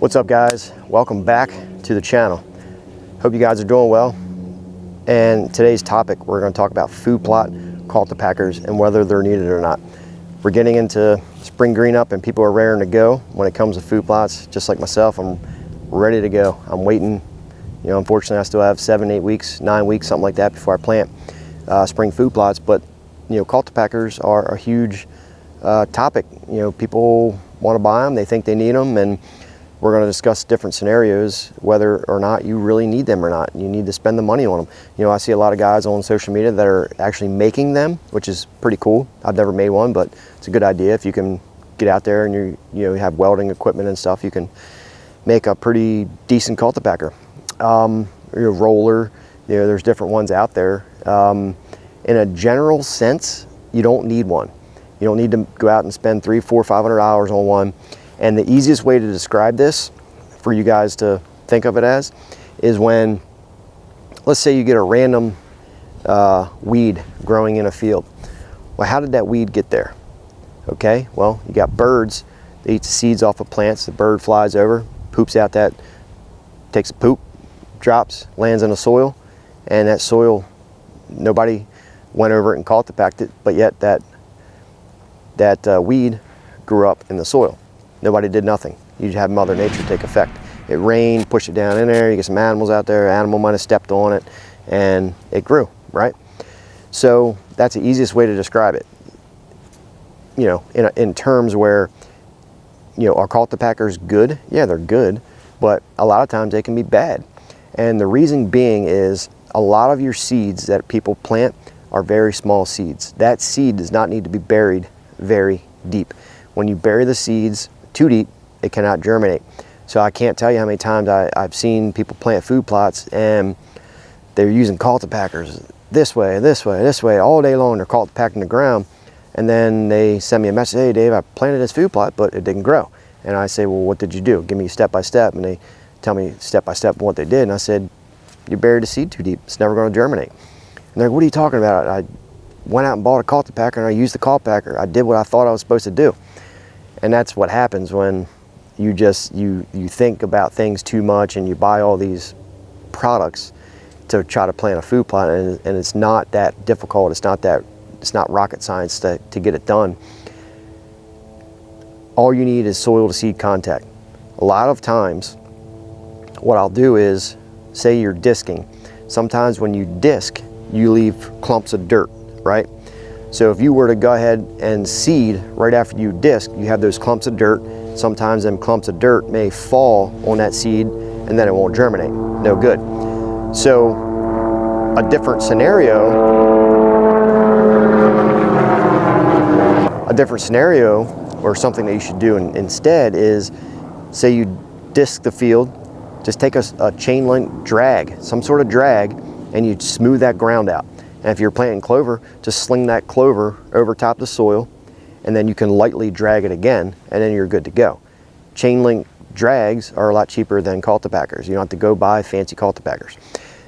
What's up, guys? Welcome back to the channel. Hope you guys are doing well. And today's topic, we're going to talk about food plot cultipackers and whether they're needed or not. We're getting into spring green up and people are raring to go when it comes to food plots. Just like myself, I'm ready to go. I'm waiting. You know, unfortunately, I still have 7, 8 weeks, 9 weeks, something like that before I plant spring food plots. But you know, cultipackers are a huge topic. You know, people want to buy them, they think they need them, and we're going to discuss different scenarios, whether or not you really need them or not. You need to spend the money on them. You know, I see a lot of guys on social media that are actually making them, which is pretty cool. I've never made one, but it's a good idea. If you can get out there and you have welding equipment and stuff, you can make a pretty decent cultipacker. Your roller, you know, there's different ones out there. In a general sense, you don't need one. You don't need to go out and spend $300, $400, $500 on one. And the easiest way to describe this for you guys to think of it as is when, let's say you get a random weed growing in a field. Well, how did that weed get there? Okay, well, you got birds, they eat the seeds off of plants, the bird flies over, poops out that, takes a poop, drops, lands in the soil, and that soil, nobody went over it and cultipacked it, but yet that weed grew up in the soil. Nobody did nothing. You have Mother Nature take effect. It rained, push it down in there, you get some animals out there, animal might have stepped on it, and it grew, right? So that's the easiest way to describe it. You know, in terms where, you know, are cultipackers good? Yeah, they're good, but a lot of times they can be bad. And the reason being is a lot of your seeds that people plant are very small seeds. That seed does not need to be buried very deep. When you bury the seeds too deep, it cannot germinate. So I can't tell you how many times I've seen people plant food plots and they're using cultipackers this way, this way, this way all day long. They're cultipacking the ground, and then they send me a message, hey Dave, I planted this food plot but it didn't grow. And I say, well, what did you do? Give me step by step. And they tell me step by step what they did, and I said, you buried the seed too deep, it's never going to germinate. And they're like, what are you talking about? I went out and bought a cultipacker and I used the cultipacker. I did what I thought I was supposed to do. And that's what happens when you just you think about things too much and you buy all these products to try to plant a food plot, and it's not that difficult. It's not rocket science to get it done. All you need is soil to seed contact. A lot of times what I'll do is, say you're disking. Sometimes when you disc, you leave clumps of dirt, right? So if you were to go ahead and seed right after you disc, you have those clumps of dirt. Sometimes them clumps of dirt may fall on that seed and then it won't germinate. No good. So a different scenario or something that you should do instead is, say you disc the field, just take a chain link drag, some sort of drag, and you smooth that ground out. And if you're planting clover, just sling that clover over top the soil, and then you can lightly drag it again, and then you're good to go. Chain link drags are a lot cheaper than cultipackers. You don't have to go buy fancy cultipackers.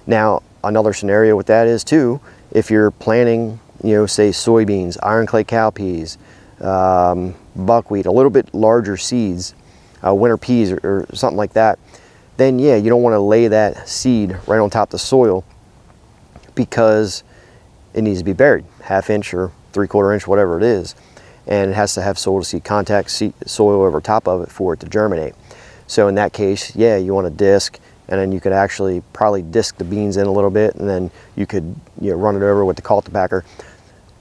Now, another scenario with that is too, if you're planting, you know, say soybeans, iron clay cowpeas, buckwheat, a little bit larger seeds, winter peas or something like that, then yeah, you don't want to lay that seed right on top of the soil, because it needs to be buried 1/2 inch or 3/4 inch, whatever it is, and it has to have soil to seed contact, soil over top of it for it to germinate. So in that case, yeah, you want to disc, and then you could actually probably disc the beans in a little bit, and then you could, you know, run it over with the cultipacker.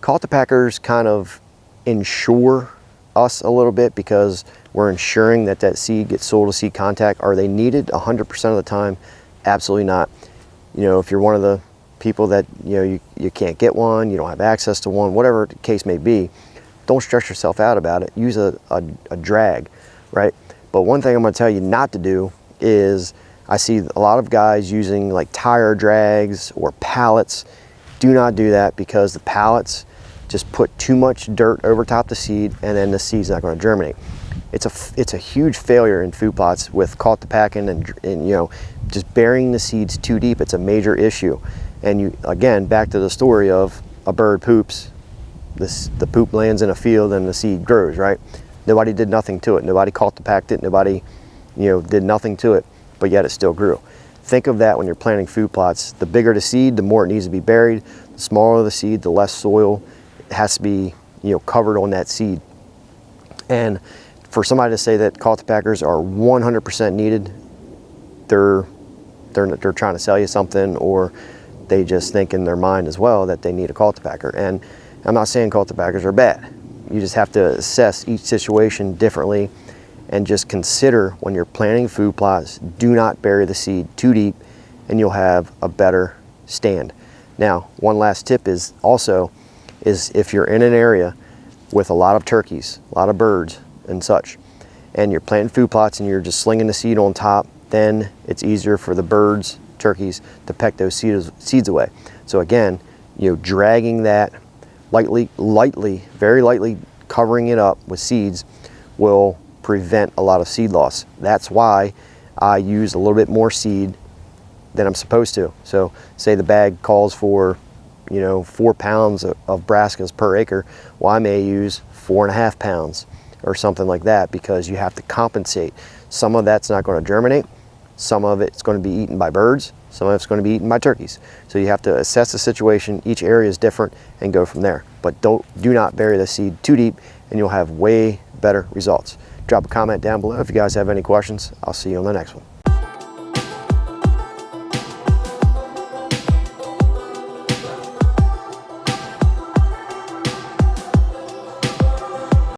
Cultipackers kind of insure us a little bit, because we're ensuring that that seed gets soil to seed contact. Are they needed 100% of the time? Absolutely not. You know, if you're one of the people that, you know, you can't get one, you don't have access to one, whatever the case may be, don't stress yourself out about it. Use a drag, right? But one thing I'm going to tell you not to do is, I see a lot of guys using like tire drags or pallets. Do not do that, because the pallets just put too much dirt over top the seed, and then the seed's not going to germinate. It's a huge failure in food plots with cultipacking and you know, just burying the seeds too deep. It's a major issue. And you, again, back to the story of a bird poops, the poop lands in a field and the seed grows, right? Nobody did nothing to it. Nobody cultipacked it. Nobody did nothing to it, but yet it still grew. Think of that when you're planting food plots. The bigger the seed, the more it needs to be buried. The smaller the seed, the less soil has to be covered on that seed. And for somebody to say that cultipackers are 100% needed, they're trying to sell you something, or they just think in their mind as well that they need a cultipacker. And I'm not saying cultipackers are bad. You just have to assess each situation differently, and just consider when you're planting food plots, do not bury the seed too deep, and you'll have a better stand. Now, one last tip is if you're in an area with a lot of turkeys, a lot of birds and such, and you're planting food plots and you're just slinging the seed on top, then it's easier for the birds, turkeys, to peck those seeds away. So again, dragging that lightly, very lightly covering it up with seeds will prevent a lot of seed loss. That's why I use a little bit more seed than I'm supposed to. So say the bag calls for 4 pounds of brassicas per acre. Well, I may use 4.5 pounds or something like that, because you have to compensate. Some of that's not going to germinate, some of it's going to be eaten by birds, some of it's going to be eaten by turkeys. So you have to assess the situation. Each area is different, and go from there. But do not bury the seed too deep, and you'll have way better results. Drop a comment down below if you guys have any questions. I'll see you on the next one.